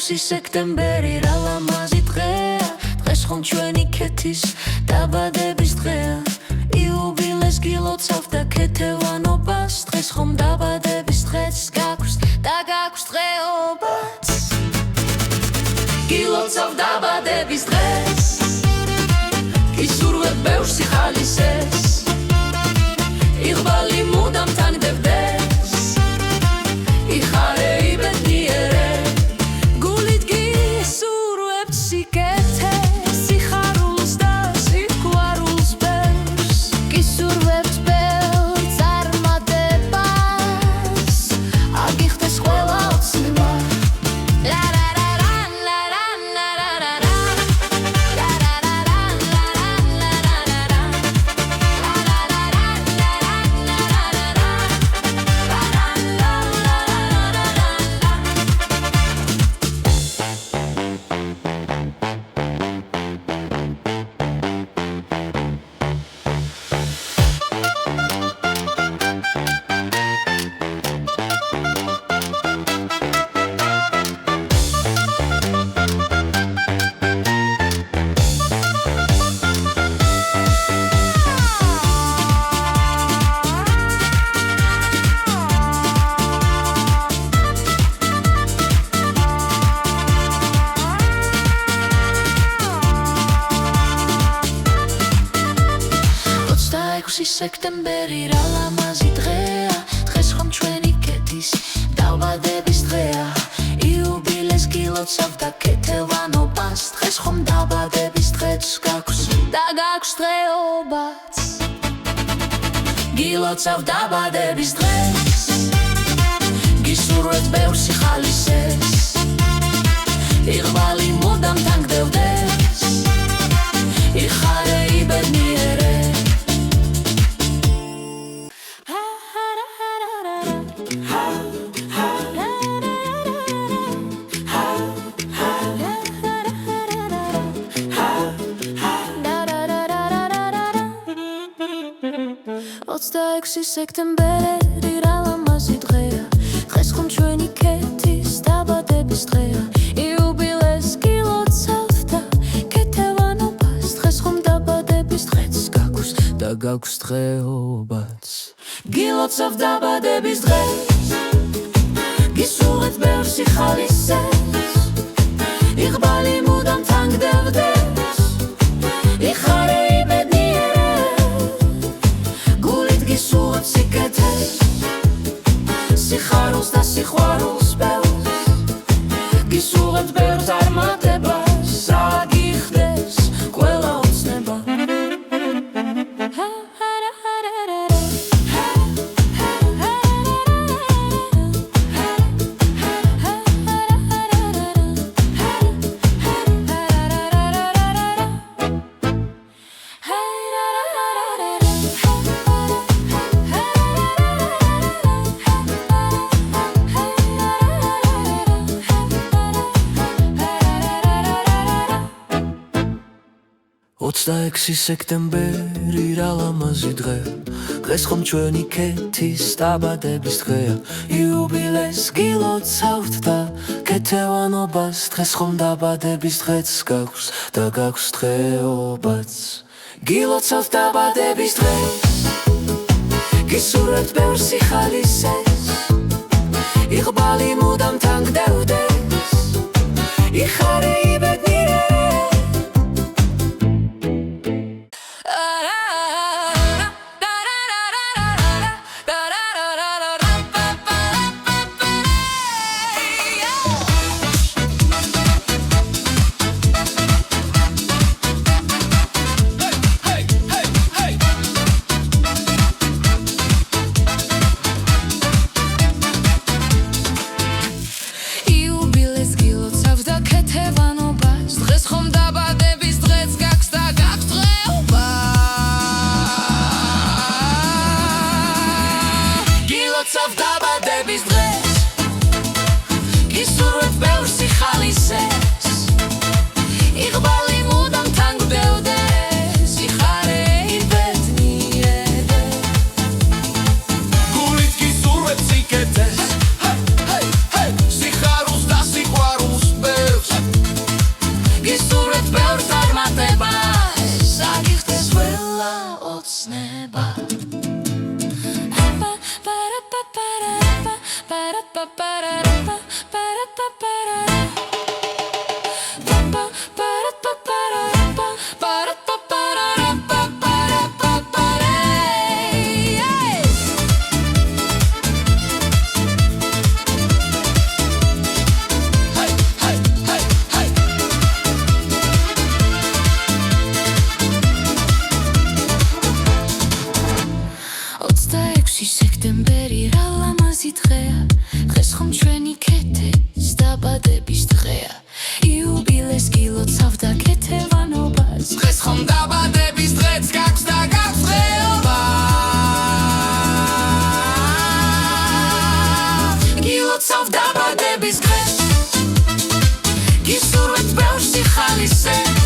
26 სექტემბერი რა ლამაზი დღეა დღეს ხომ ჩვენი ქეთის დაბადების დღეა იუბილეს გილოცავ და ქეთევანობას დღეს ხომ დაბადების დღეს გაქვს და გაქვს დღეობაც გილოცავ დაბადების დღეს გისურვებ ბევრ სიხალისეს იღბალი მუდამ თანგდებდეს იხარე იბედნიერე გულით გისურვებ სიკეთეს სიხარულს და სიყვარულს ბევრს გისურვებთ ბევრ წარმატებას აგიხდეს ყველა ოცნება სექტემბერი რა ლამაზი დღეა დღეს ხომ ჩვენი ქეთის დაბადების დღეა იუბილეს გილოცავ და ქეთევანობას დღეს ხომ დაბადების დღეს გაქვს და გაქვს დღეობაც გილოცავ დაბადების დღეს გისურვებთ ბევრ სიხალისეს იღბალი მუდამ თანგდებდეს იხარე იბედნიერე სექტემბერი რა ლამაზი დღეა დღეს ხომ ჩვენი ქეთის დაბადების დღეა იუბილეს გილოცავ და ქეთევანობას დღეს ხომ დაბადების დღეს გაქვს და გაქვს დღეობაც გილოცავ დაბადების დღეს გისურვებთ ბევრ სიხალისეს იღბალი მუდამ თანგდებდეს იხარე გისურვებ სიკეთეს სიხარულს და სიყვარულს ბევრს გისურვებთ ბევრ წარმატებას აგიხდეს ყველა ოცნება სექტემბერი რა ლამაზი დღეა დღეს ხომ ჩვენი ქეთის დაბადების დღეა იუბილეს გილოცავთ და ქეთევანობას დღეს ხომ დაბადების დღეს გაქვს და გაქვს დღეობაც გილოცავთ დაბადების დღეს გისურვებთ ბევრ სიხალისეს იღბალი მუდამ თანგდებდეს იხარე იბედნიერე გისურვებთ ბევრ სიხალისეს იღბალი მუდამ თანგდებდეს იხარე იბედნიერე გულით გისურვებთ სიკეთეს სიხარულს და სიყვარულს ვერი რა ლამაზი დღეა დღეს ხომ ჩვენი ქეთის დაბადების დღეა იუბილეს გილოცავდა ქეთევანობას დღეს ხომ დაბადების დღეც გაქვს და გაქვს დღეობა გილოცავ დაბადების დღეს გისურვებთ ბევრ სიხალისე